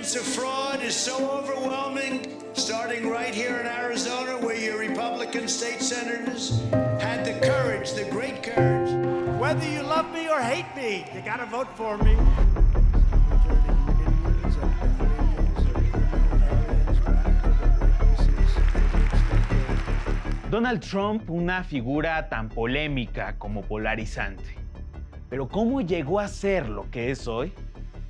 evidence of fraud is so overwhelming, starting right here in Arizona, where your Republican state senators had the courage, the great courage. Whether you love me or hate me, you gotta vote for me. Donald Trump, una figura tan polémica como polarizante. Pero ¿cómo llegó a ser lo que es hoy?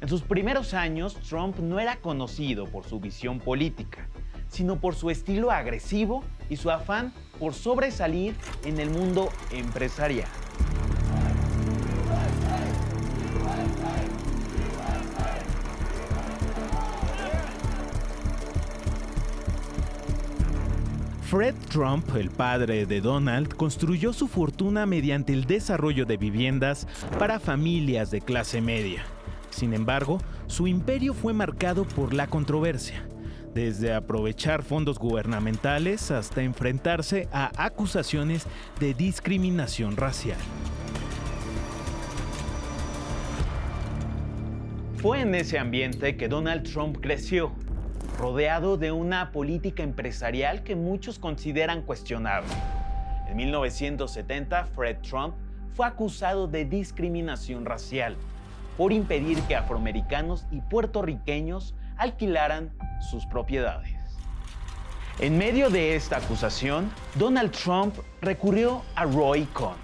En sus primeros años, Trump no era conocido por su visión política, sino por su estilo agresivo y su afán por sobresalir en el mundo empresarial. Fred Trump, el padre de Donald, construyó su fortuna mediante el desarrollo de viviendas para familias de clase media. Sin embargo, su imperio fue marcado por la controversia, desde aprovechar fondos gubernamentales hasta enfrentarse a acusaciones de discriminación racial. Fue en ese ambiente que Donald Trump creció, rodeado de una política empresarial que muchos consideran cuestionable. En 1970, Fred Trump fue acusado de discriminación racial por impedir que afroamericanos y puertorriqueños alquilaran sus propiedades. En medio de esta acusación, Donald Trump recurrió a Roy Cohn,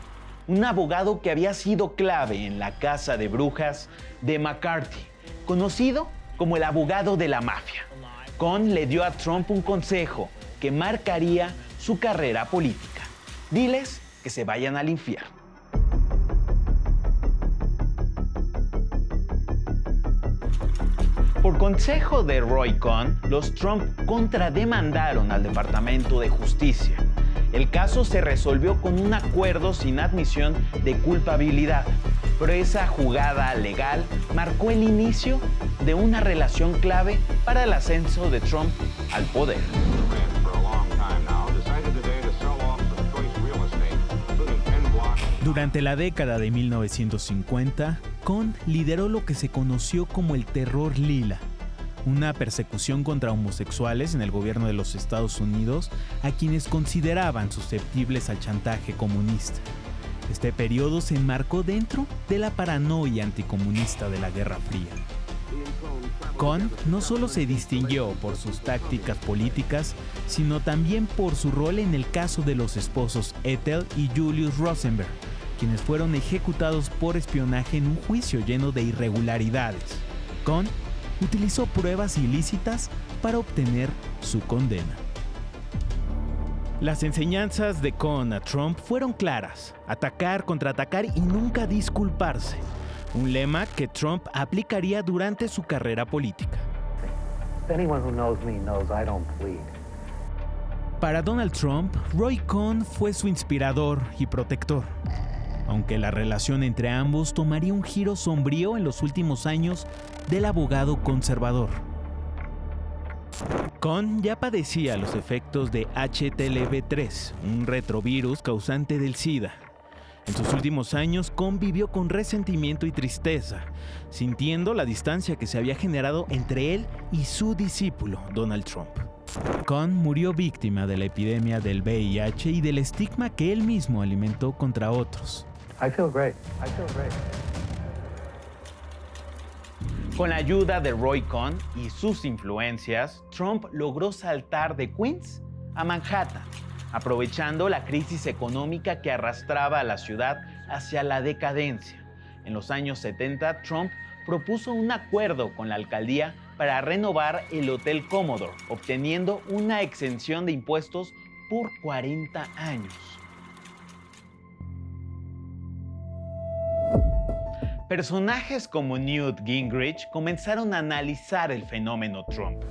un abogado que había sido clave en la casa de brujas de McCarthy, conocido como el abogado de la mafia. Cohn le dio a Trump un consejo que marcaría su carrera política. Diles que se vayan al infierno. Por consejo de Roy Cohn, los Trump contrademandaron al Departamento de Justicia. El caso se resolvió con un acuerdo sin admisión de culpabilidad, pero esa jugada legal marcó el inicio de una relación clave para el ascenso de Trump al poder. Durante la década de 1950, Cohn lideró lo que se conoció como el Terror Lila, una persecución contra homosexuales en el gobierno de los Estados Unidos a quienes consideraban susceptibles al chantaje comunista. Este periodo se enmarcó dentro de la paranoia anticomunista de la Guerra Fría. Cohn no solo se distinguió por sus tácticas políticas, sino también por su rol en el caso de los esposos Ethel y Julius Rosenberg, quienes fueron ejecutados por espionaje en un juicio lleno de irregularidades. Cohn utilizó pruebas ilícitas para obtener su condena. Las enseñanzas de Cohn a Trump fueron claras: atacar, contraatacar y nunca disculparse. Un lema que Trump aplicaría durante su carrera política. Para Donald Trump, Roy Cohn fue su inspirador y protector, aunque la relación entre ambos tomaría un giro sombrío en los últimos años del abogado conservador. Cohn ya padecía los efectos de HTLV-3, un retrovirus causante del SIDA. En sus últimos años, Cohn vivió con resentimiento y tristeza, sintiendo la distancia que se había generado entre él y su discípulo, Donald Trump. Cohn murió víctima de la epidemia del VIH y del estigma que él mismo alimentó contra otros. I feel great. Con la ayuda de Roy Cohn y sus influencias, Trump logró saltar de Queens a Manhattan, aprovechando la crisis económica que arrastraba a la ciudad hacia la decadencia. En los años 70, Trump propuso un acuerdo con la alcaldía para renovar el Hotel Commodore, obteniendo una exención de impuestos por 40 años. Personajes como Newt Gingrich comenzaron a analizar el fenómeno Trump.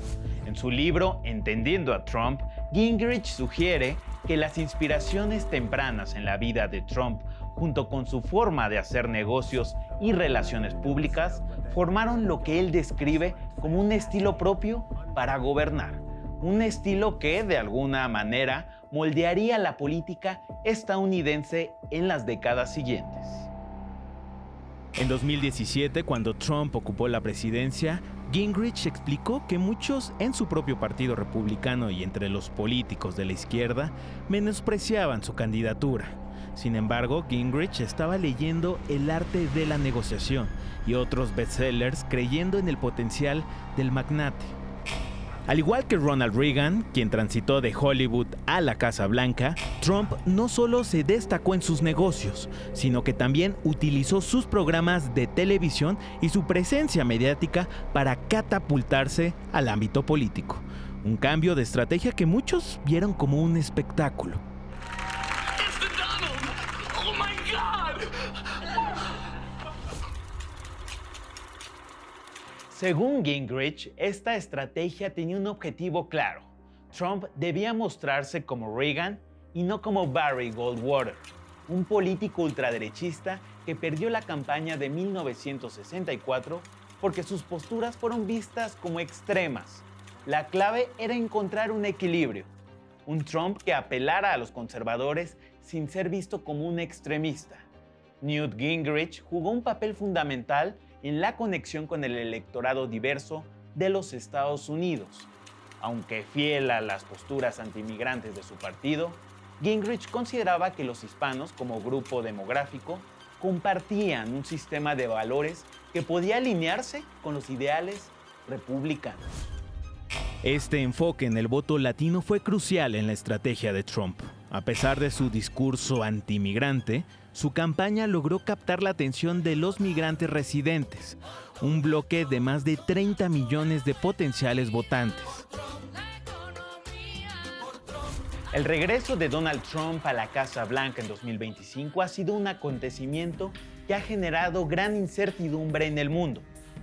En su libro Entendiendo a Trump, Gingrich sugiere que las inspiraciones tempranas en la vida de Trump, junto con su forma de hacer negocios y relaciones públicas, formaron lo que él describe como un estilo propio para gobernar. Un estilo que, de alguna manera, moldearía la política estadounidense en las décadas siguientes. En 2017, cuando Trump ocupó la presidencia, Gingrich explicó que muchos en su propio partido republicano y entre los políticos de la izquierda menospreciaban su candidatura. Sin embargo, Gingrich estaba leyendo El arte de la negociación y otros bestsellers creyendo en el potencial del magnate. Al igual que Ronald Reagan, quien transitó de Hollywood a la Casa Blanca, Trump no solo se destacó en sus negocios, sino que también utilizó sus programas de televisión y su presencia mediática para catapultarse al ámbito político. Un cambio de estrategia que muchos vieron como un espectáculo. Según Gingrich, esta estrategia tenía un objetivo claro. Trump debía mostrarse como Reagan y no como Barry Goldwater, un político ultraderechista que perdió la campaña de 1964 porque sus posturas fueron vistas como extremas. La clave era encontrar un equilibrio, un Trump que apelara a los conservadores sin ser visto como un extremista. Newt Gingrich jugó un papel fundamental en la conexión con el electorado diverso de los Estados Unidos. Aunque fiel a las posturas antiinmigrantes de su partido, Gingrich consideraba que los hispanos, como grupo demográfico, compartían un sistema de valores que podía alinearse con los ideales republicanos. Este enfoque en el voto latino fue crucial en la estrategia de Trump. A pesar de su discurso antimigrante, su campaña logró captar la atención de los migrantes residentes, un bloque de más de 30 millones de potenciales votantes. El regreso de Donald Trump a la Casa Blanca en 2025 ha sido un acontecimiento que ha generado gran incertidumbre en el mundo.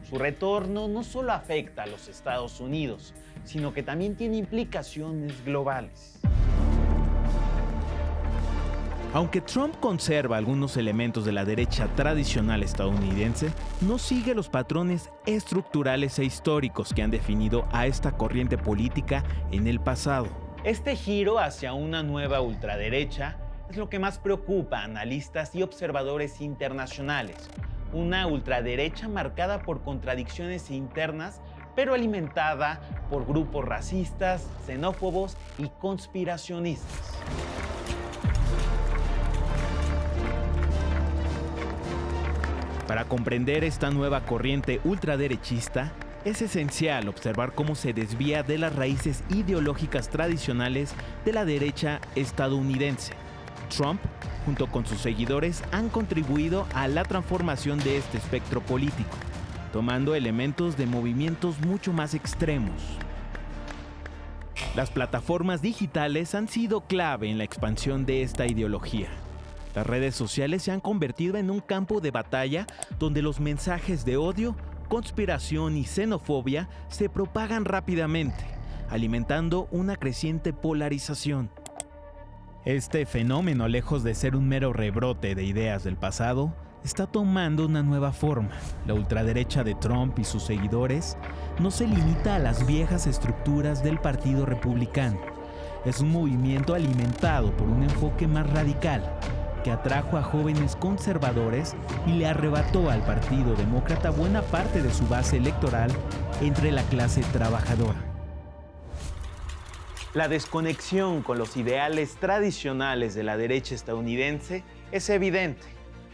Su retorno no solo afecta a los Estados Unidos, sino que también tiene implicaciones globales. Aunque Trump conserva algunos elementos de la derecha tradicional estadounidense, no sigue los patrones estructurales e históricos que han definido a esta corriente política en el pasado. Este giro hacia una nueva ultraderecha es lo que más preocupa a analistas y observadores internacionales. Una ultraderecha marcada por contradicciones internas, pero alimentada por grupos racistas, xenófobos y conspiracionistas. Para comprender esta nueva corriente ultraderechista, es esencial observar cómo se desvía de las raíces ideológicas tradicionales de la derecha estadounidense. Trump, junto con sus seguidores, han contribuido a la transformación de este espectro político, tomando elementos de movimientos mucho más extremos. Las plataformas digitales han sido clave en la expansión de esta ideología. Las redes sociales se han convertido en un campo de batalla donde los mensajes de odio, conspiración y xenofobia se propagan rápidamente, alimentando una creciente polarización. Este fenómeno, lejos de ser un mero rebrote de ideas del pasado, está tomando una nueva forma. La ultraderecha de Trump y sus seguidores no se limita a las viejas estructuras del Partido Republicano. Es un movimiento alimentado por un enfoque más radical, que atrajo a jóvenes conservadores y le arrebató al Partido Demócrata buena parte de su base electoral entre la clase trabajadora. La desconexión con los ideales tradicionales de la derecha estadounidense es evidente.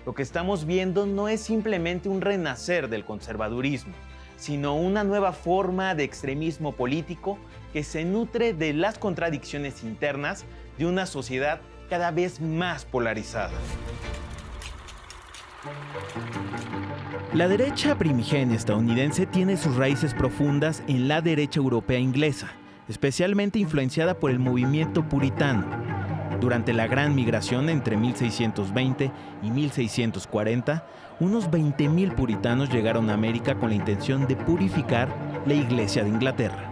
Lo que estamos viendo no es simplemente un renacer del conservadurismo, sino una nueva forma de extremismo político que se nutre de las contradicciones internas de una sociedad cada vez más polarizada. La derecha primigenia estadounidense tiene sus raíces profundas en la derecha europea inglesa, especialmente influenciada por el movimiento puritano. Durante la Gran Migración entre 1620 y 1640, unos 20,000 puritanos llegaron a América con la intención de purificar la Iglesia de Inglaterra.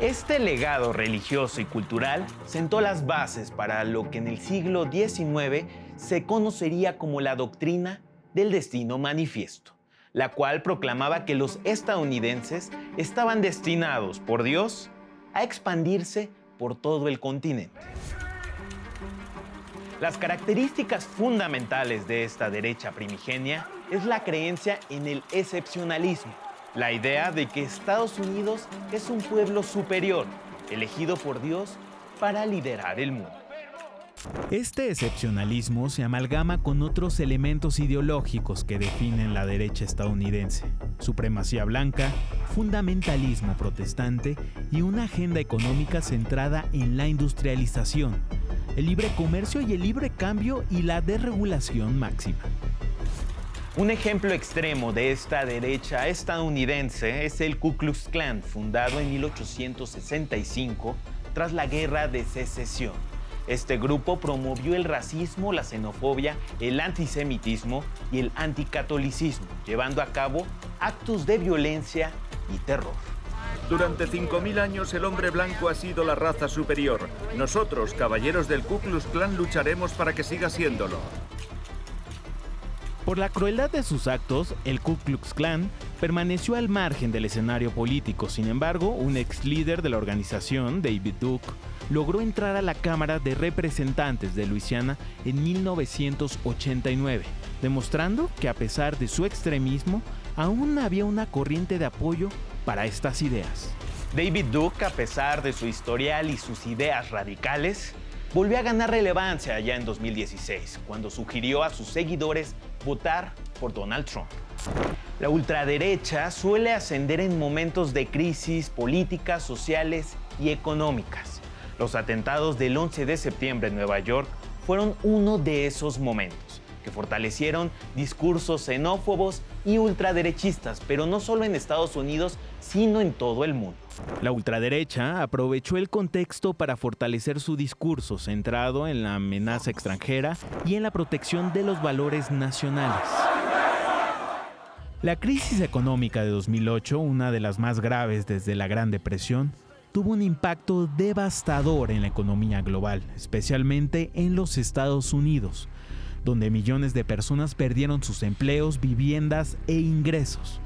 Este legado religioso y cultural sentó las bases para lo que en el siglo XIX se conocería como la doctrina del destino manifiesto, la cual proclamaba que los estadounidenses estaban destinados por Dios a expandirse por todo el continente. Las características fundamentales de esta derecha primigenia es la creencia en el excepcionalismo, La idea de que Estados Unidos es un pueblo superior, elegido por Dios para liderar el mundo. Este excepcionalismo se amalgama con otros elementos ideológicos que definen la derecha estadounidense: supremacía blanca, fundamentalismo protestante y una agenda económica centrada en la industrialización, el libre comercio y el libre cambio y la desregulación máxima. Un ejemplo extremo de esta derecha estadounidense es el Ku Klux Klan, fundado en 1865 tras la Guerra de Secesión. Este grupo promovió el racismo, la xenofobia, el antisemitismo y el anticatolicismo, llevando a cabo actos de violencia y terror. Durante 5.000 años el hombre blanco ha sido la raza superior. Nosotros, caballeros del Ku Klux Klan, lucharemos para que siga siéndolo. Por la crueldad de sus actos, el Ku Klux Klan permaneció al margen del escenario político. Sin embargo, un ex líder de la organización, David Duke, logró entrar a la Cámara de Representantes de Luisiana en 1989, demostrando que a pesar de su extremismo, aún había una corriente de apoyo para estas ideas. David Duke, a pesar de su historial y sus ideas radicales, volvió a ganar relevancia allá en 2016, cuando sugirió a sus seguidores votar por Donald Trump. La ultraderecha suele ascender en momentos de crisis políticas, sociales y económicas. Los atentados del 11 de septiembre en Nueva York fueron uno de esos momentos, que fortalecieron discursos xenófobos y ultraderechistas, pero no solo en Estados Unidos, sino en todo el mundo. La ultraderecha aprovechó el contexto para fortalecer su discurso centrado en la amenaza extranjera y en la protección de los valores nacionales. La crisis económica de 2008, una de las más graves desde la Gran Depresión, tuvo un impacto devastador en la economía global, especialmente en los Estados Unidos, donde millones de personas perdieron sus empleos, viviendas e ingresos.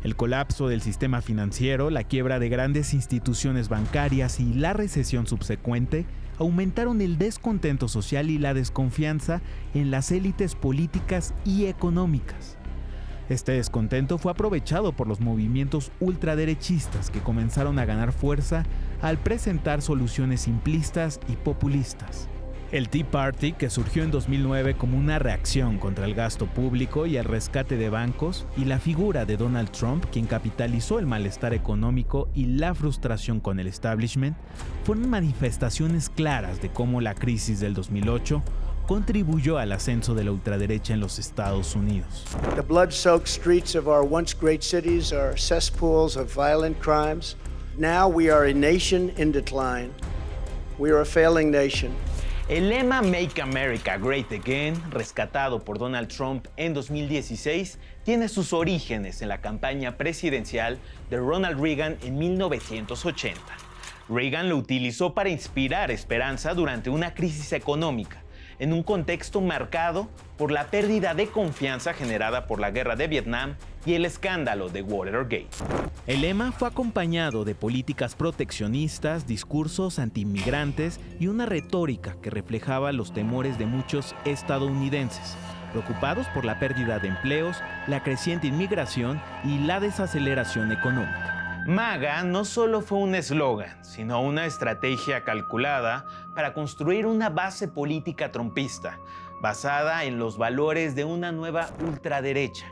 El colapso del sistema financiero, la quiebra de grandes instituciones bancarias y la recesión subsecuente aumentaron el descontento social y la desconfianza en las élites políticas y económicas. Este descontento fue aprovechado por los movimientos ultraderechistas que comenzaron a ganar fuerza al presentar soluciones simplistas y populistas. El Tea Party, que surgió en 2009 como una reacción contra el gasto público y el rescate de bancos, y la figura de Donald Trump, quien capitalizó el malestar económico y la frustración con el establishment, fueron manifestaciones claras de cómo la crisis del 2008 contribuyó al ascenso de la ultraderecha en los Estados Unidos. The blood-soaked streets of our once great cities are cesspools of violent crimes. Now we are a nation in decline. We are a failing nation. El lema Make America Great Again, rescatado por Donald Trump en 2016, tiene sus orígenes en la campaña presidencial de Ronald Reagan en 1980. Reagan lo utilizó para inspirar esperanza durante una crisis económica, en un contexto marcado por la pérdida de confianza generada por la guerra de Vietnam y el escándalo de Watergate. El lema fue acompañado de políticas proteccionistas, discursos antiinmigrantes y una retórica que reflejaba los temores de muchos estadounidenses, preocupados por la pérdida de empleos, la creciente inmigración y la desaceleración económica. MAGA no solo fue un eslogan, sino una estrategia calculada para construir una base política trumpista, basada en los valores de una nueva ultraderecha.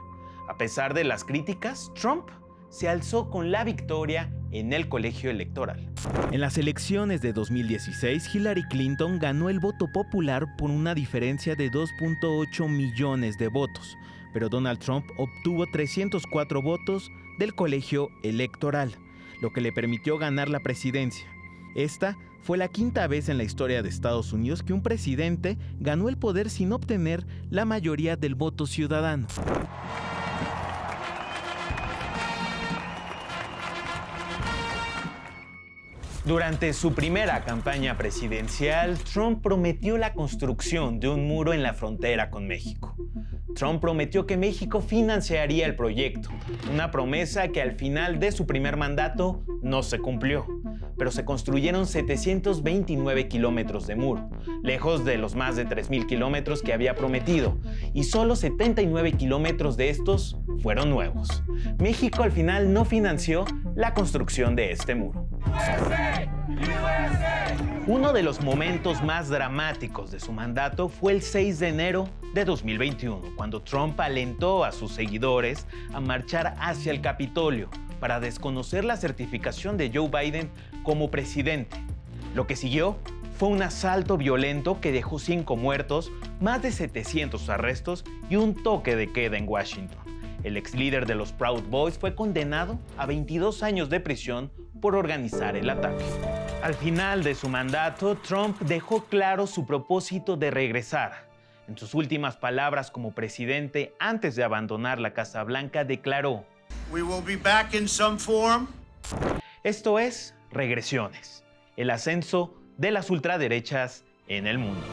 A pesar de las críticas, Trump se alzó con la victoria en el colegio electoral. En las elecciones de 2016, Hillary Clinton ganó el voto popular por una diferencia de 2.8 millones de votos, pero Donald Trump obtuvo 304 votos del colegio electoral, lo que le permitió ganar la presidencia. Esta fue la quinta vez en la historia de Estados Unidos que un presidente ganó el poder sin obtener la mayoría del voto ciudadano. Durante su primera campaña presidencial, Trump prometió la construcción de un muro en la frontera con México. Trump prometió que México financiaría el proyecto, una promesa que al final de su primer mandato no se cumplió, pero se construyeron 729 kilómetros de muro, lejos de los más de 3.000 kilómetros que había prometido, y solo 79 kilómetros de estos fueron nuevos. México al final no financió la construcción de este muro. Uno de los momentos más dramáticos de su mandato fue el 6 de enero de 2021, cuando Trump alentó a sus seguidores a marchar hacia el Capitolio para desconocer la certificación de Joe Biden como presidente. Lo que siguió fue un asalto violento que dejó 5 muertos, más de 700 arrestos y un toque de queda en Washington. El ex líder de los Proud Boys fue condenado a 22 años de prisión por organizar el ataque. Al final de su mandato, Trump dejó claro su propósito de regresar. En sus últimas palabras como presidente, antes de abandonar la Casa Blanca, declaró: We will be back in some form. Esto es Regresiones, el ascenso de las ultraderechas en el mundo.